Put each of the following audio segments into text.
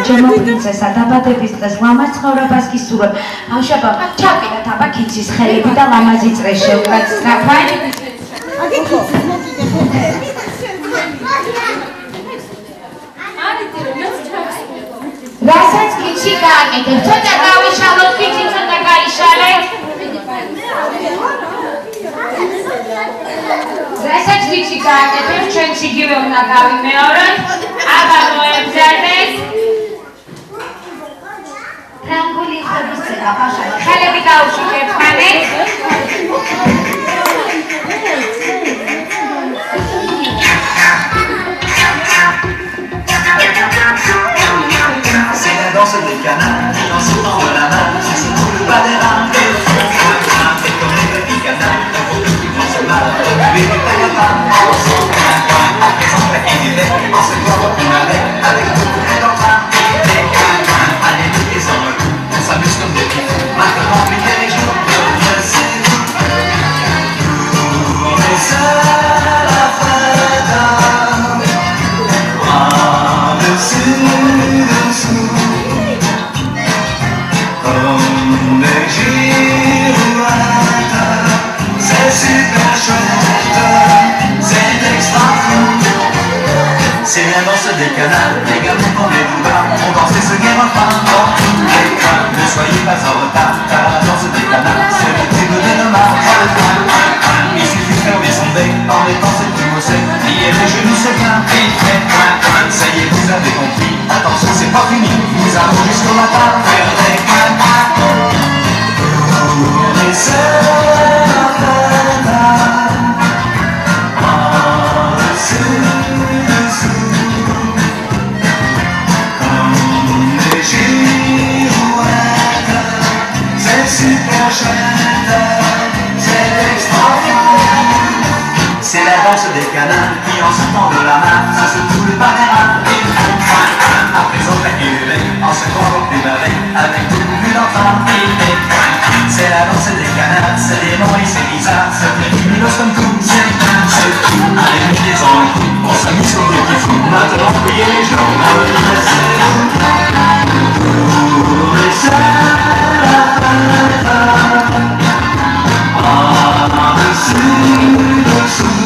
ჩემო პრინცესა, დაბადების დღეს ლამაზ ცხოვრებას გისურვებ. ბავშვებო, ჩავკიდეთ აბა ქიცის ხელები და ლამაზი წრე შევკრათ სწრაფად. რასაც ქიცი გააკეთებ, ცოტა გავიშალოთ, ქიცი ცოტა გაიშალეთ. რასაც ქიცი გააკეთებ, ჩვენც იგივე უნდა გავიმეოროთ. აბა მოებზარდეთ. ფრანგული ხობის ცელა, ბავშვებო, ხელები გაუშვით ერთმანეთს. Danse des canards, en sautant de la main, sur ce boule pas des rames, et comme les petits canards, qui vont se mal, mais du papa, en son coin, à présent, la qui vivait, en se croit qu'on avait, avec beaucoup de d'entrain, des coins, allez, nous les hommes, on s'amuse comme des petits fous, maintenant, plus que les jours, je sais, pour les seuls à fête, bras dessus, dessous. Des girouettes, c'est super chouette, c'est extra fou. C'est la danse des canards, les gamins qu'on les boubards, on dansait ce game enfin dans tous les coins. Ne soyez pas en retard, car la danse des canards, c'est le tube de nos marques dans le coin. Il suffit de fermer son bec en mettant ses petits mots secs, plier les genoux c'est bien, et fait point. Ça y est, vous avez compris, attention c'est pas fini, nous allons jusqu'au matin faire des coins. Et c'est la fête, par-dessus, dessous, comme des girouettes, c'est super chouette, c'est extra fou. C'est la danse des canards qui en sortant de la main, ça se coule par les reins, et à présent claquer les mains, en se convoquant des balais, avec tout le but d'enfant, c'est la danse des canards, c'est des noms et c'est bizarre, c'est lumineuse comme tout, c'est tout. Allez, mettez-en un coup, on s'amuse comme des petits fous. Maintenant, priez les gens, pour les seuls à fête, par-dessus, dessous,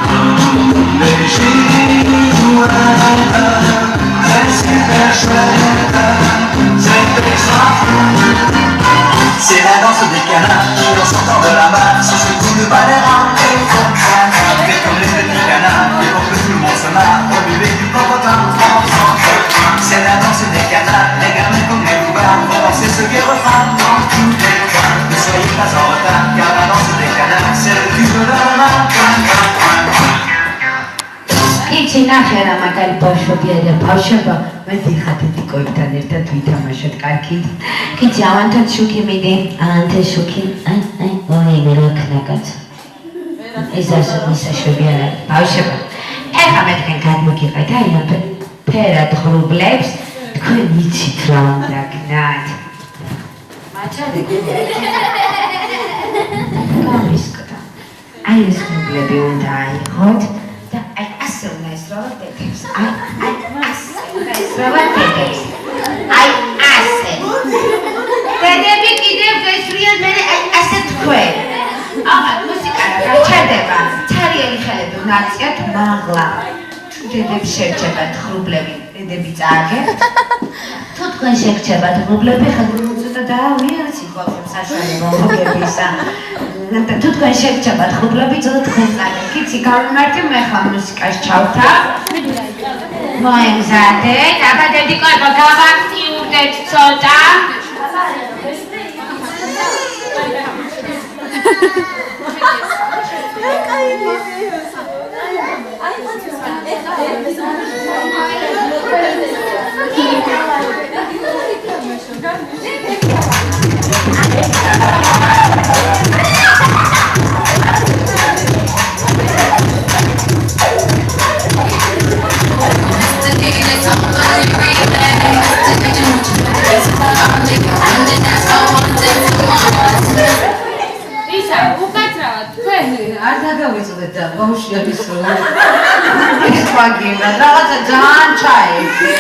comme des girouettes, c'est super chouette, c'est extra fou. C'est la danse des canards qui en sortant de la mare se secouent de bas les reins et font point. Mais comme les petits canards et pour que tout le monde se marre, on buvait du popotin en faisant point. C'est la danse des canards, les gamins comme les boubards vont danser ce gai refrain dans tous les coins. Ne soyez pas en retard car la danse des canards c'est le tube de la main. იცი ნახე რა მაგარი ბავშვებია და ბავშვობა მე დიხარ დედიკოებთან ერთად ვითამაშოთ კარგით კიცი ავანთან შუქი მიდი ანთე შუქი აი ოი მე როქნაკაც ისაშვები არა ბავშვობა ეხლა მე თქვენ გადმოგიყავით აი ამ ფერად ღრუბლებს თქვენ მიცით რა უნდა გნათ მაჩადე გამისკდა აი ეს ღრუბლები უნდა აიღოთ I assume nice robot detectives. I assume nice robot detectives. I assume. Dedები კიდევ გესვრიათ მე ასეთ თქვენ. აღარ მუსიკა რა ჩადება. ჩარიელი ხელები ნაციათ მაღლა. დედები შერჩებათ ღრუბლები. დედები წააგებთ. თუ თქვენ შეგრჩებათ ღრუბლები ხელები ცოტა დაავიარეთ იქოთებს საშუალება ღრუბლებისა. თუ თქვენ შეგრჩებათ ღრუბლები ცოტა თქვენ წააგებთ. კიცი გავიმართე მე ხა მუსიკას ჩავთავ. მოემზადეთ. აბა დედიკოება გავაქტიურდეთ ცოტა. არ დაგავიწყდეთ და ბავშვი არის რა ის ვაგებად რაღაცა ძალიან ჩაეფე.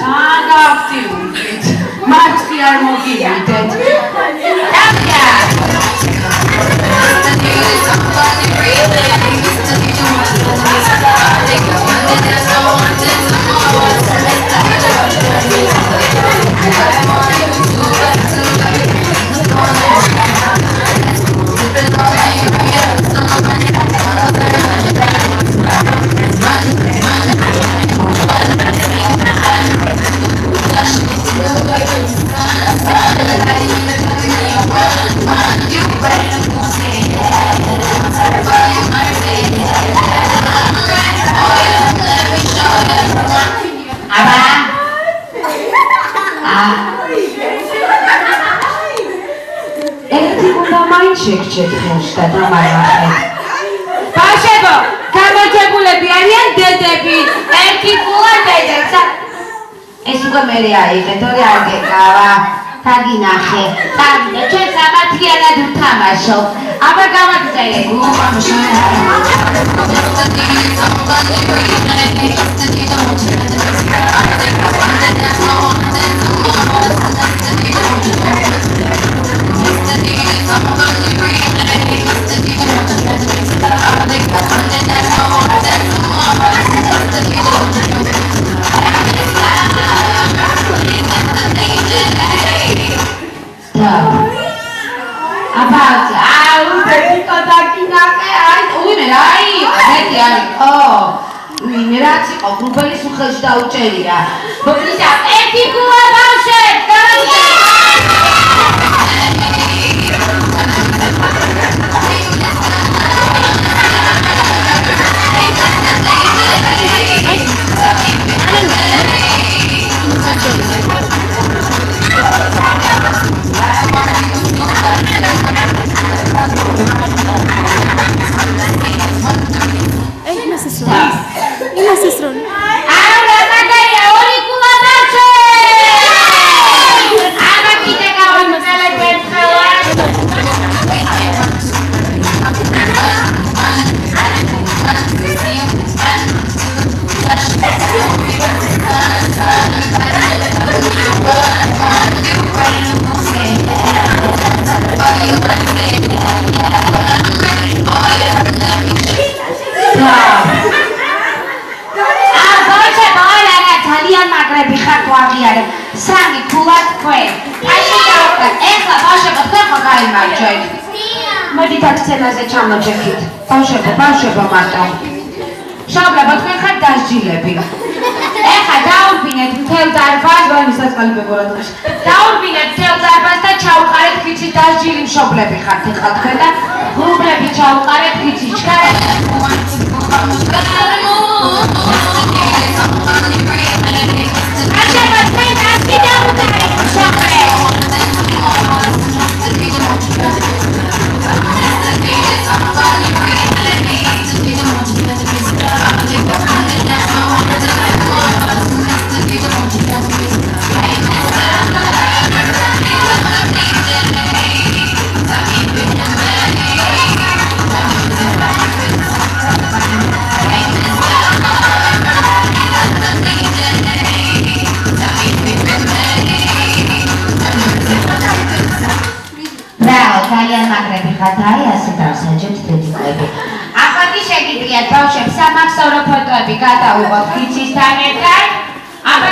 ძალიან გააქტიურდით. მარცხი არ მოგივიდეთ. დავიდა. შეგჭეთ ხელს და დამარხეთ. ბავშვებო, გამარჯვებულები არიან დედები, ერთი კულა დედებს. ეს უკვე მერე აიღე, თორე არ გეკავა. დაგინახე. დავიდა, ჩვენ სამართლიანად ვთამაშობ. აბა გამაგზავნე. რაც იყო გრუპელის უხეში დაუჭერია. ისა ერთი კულა ბავშვებს, სამი კულა თქვენ. ეხლა ბავშვებო, თქვენ ხო გაიმარჯვეთ. მოდით აქ სცენაზე ჩამოჭერით. ბავშვებო მარტო. შობლებო, თქვენ ხართ დასჯილები. ეხლა დაურბინეთ მთელ დარბაზს, ვაიმისაც ყალიბებურად დღეში. დაურბინეთ მთელ დარბაზს და ჩაუყარეთ ხიცი დასჯილი მშობლები ხართ ეხლა თქვენ და გრუპლები ჩაუყარეთ ხიცი ჩქარეთ. ძალიან მაგრები ხართ, აი ასე დავსაჯეთ დედიკები. ახლა კი შეგიძლიათ ბავშვებს სამახსოვრო ფოტოები გადაუღოთ ხიცისთან ერთად. აბა